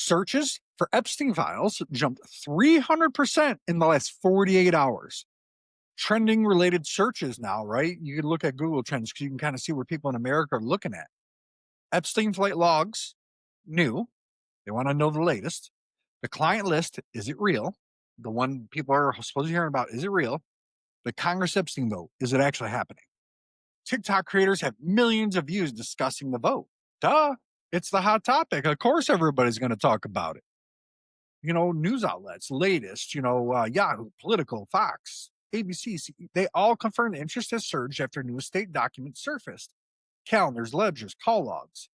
Searches for Epstein files jumped 300% in the last 48 hours. Trending related searches now, right? You can look at Google Trends because you can kind of see where people in America are looking at. Epstein flight logs, new. They want to know the latest. The client list, is it real? The one people are supposed to hear about, is it real? The Congress Epstein vote, is it actually happening? TikTok creators have millions of views discussing the vote. Duh, it's the hot topic. Of course, everybody's going to talk about it. News outlets, latest, Yahoo, Political, Fox, ABC, they all confirmed interest has surged after new state documents surfaced. Calendars, ledgers, call logs.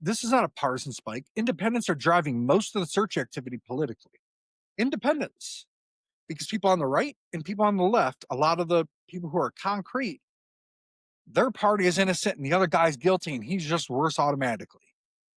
This is not a partisan spike. Independents are driving most of the search activity politically. Independents. Because people on the right and people on the left, a lot of the people who are concrete, their party is innocent and the other guy's guilty and he's just worse automatically.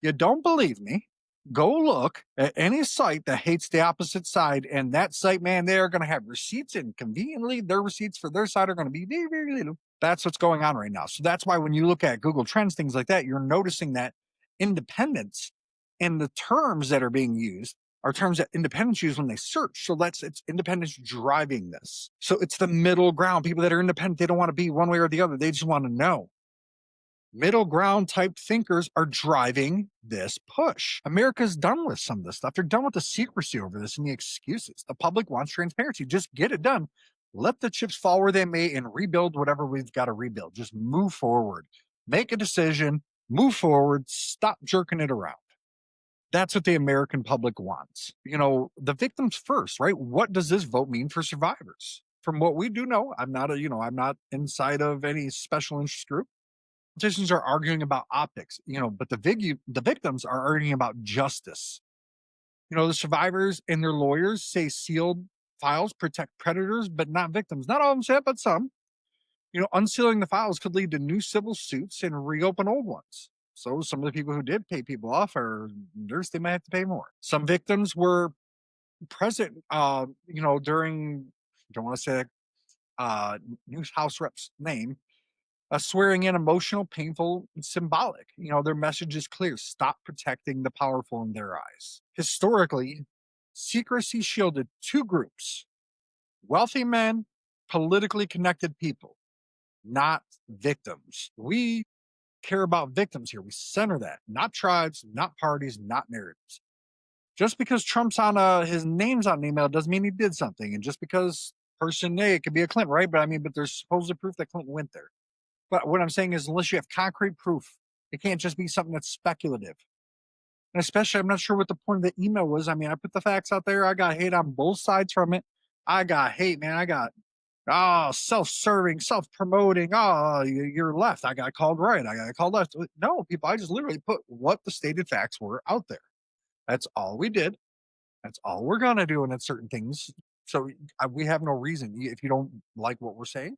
You don't believe me? Go look at any site that hates the opposite side, and that site, man, they are going to have receipts, and conveniently, their receipts for their side are going to be very, very little. That's what's going on right now. So that's why when you look at Google Trends, things like that, you're noticing that independence and the terms that are being used are terms that independents use when they search. So it's independence driving this. So it's the middle ground. People that are independent, they don't want to be one way or the other. They just want to know. Middle ground type thinkers are driving this push. America's done with some of this stuff. They're done with the secrecy over this and the excuses. The public wants transparency. Just get it done. Let the chips fall where they may and rebuild whatever we've got to rebuild. Just move forward. Make a decision. Move forward. Stop jerking it around. That's what the American public wants. The victims first, right? What does this vote mean for survivors? From what we do know, I'm not inside of any special interest group. Politicians are arguing about optics, but the victims are arguing about justice. The survivors and their lawyers say sealed files protect predators, but not victims. Not all of them say it, but some. Unsealing the files could lead to new civil suits and reopen old ones. So some of the people who did pay people off they might have to pay more. Some victims were present, during, don't want to say new House rep's name, swearing in, emotional, painful, and symbolic. Their message is clear. Stop protecting the powerful in their eyes. Historically, secrecy shielded two groups: wealthy men, politically connected people, not victims. We care about victims here. We center that, not tribes, not parties, not narratives. Just because Trump's on his name's on an email doesn't mean he did something. And just because person A, it could be a Clinton, right? But there's supposed proof that Clinton went there. But what I'm saying is, unless you have concrete proof, it can't just be something that's speculative. And especially, I'm not sure what the point of the email was. I put the facts out there. I got hate on both sides from it. I got hate, man. I got, self-serving, self-promoting. You're left. I got called right. I got called left. No, people, I just literally put what the stated facts were out there. That's all we did. That's all we're going to do. And it's certain things. So we have no reason. If you don't like what we're saying,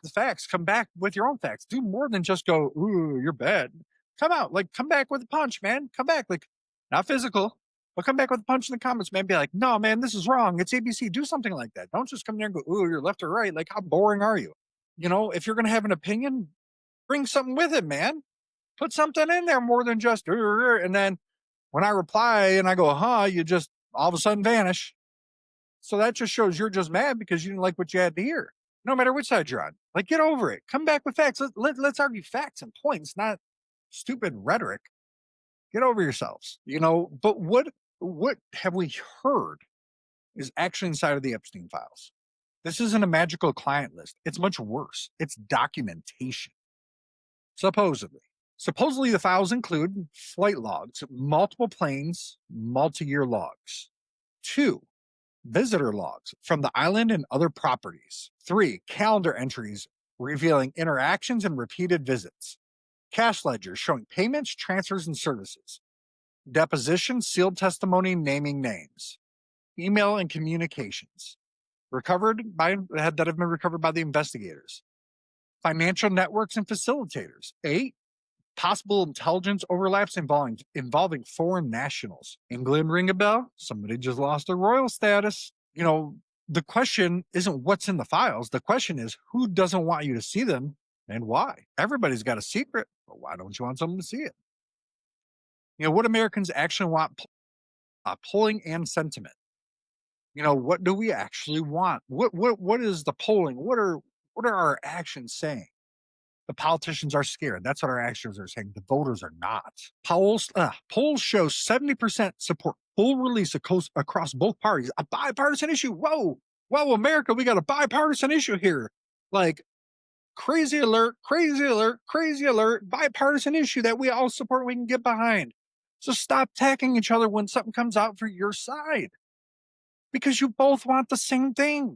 the facts, come back with your own facts. Do more than just go, ooh, you're bad. Come back with a punch, man. Come back, not physical, but come back with a punch in the comments, man. Be like, no, man, this is wrong. It's ABC. Do something like that. Don't just come there and go, ooh, you're left or right. Like, how boring are you? If you're going to have an opinion, bring something with it, man. Put something in there more than just, and then when I reply and I go, you just all of a sudden vanish. So that just shows you're just mad because you didn't like what you had to hear. No matter which side you're on. Get over it. Come back with facts. Let's argue facts and points, not stupid rhetoric. Get over yourselves. But what have we heard is actually inside of the Epstein files? This isn't a magical client list. It's much worse. It's documentation. Supposedly, the files include flight logs, multiple planes, multi-year logs. 2, visitor logs from the island and other properties. 3, calendar entries revealing interactions and repeated visits. Cash ledgers showing payments, transfers, and services. Deposition, sealed testimony naming names. Email and communications that have been recovered by the investigators. Financial networks and facilitators. 8, possible intelligence overlaps involving foreign nationals. England, ring a bell? Somebody just lost their royal status. The question isn't what's in the files. The question is who doesn't want you to see them and why. Everybody's got a secret, but why don't you want someone to see it? What Americans actually want Polling and sentiment. What do we actually want? What is the polling? What are our actions saying? The politicians are scared. That's what our actions are saying. The voters are not. Polls show 70% support full release across both parties. A bipartisan issue. Whoa, America, we got a bipartisan issue here. Like, crazy alert, crazy alert, crazy alert, bipartisan issue that we all support, we can get behind. So stop attacking each other when something comes out for your side because you both want the same thing.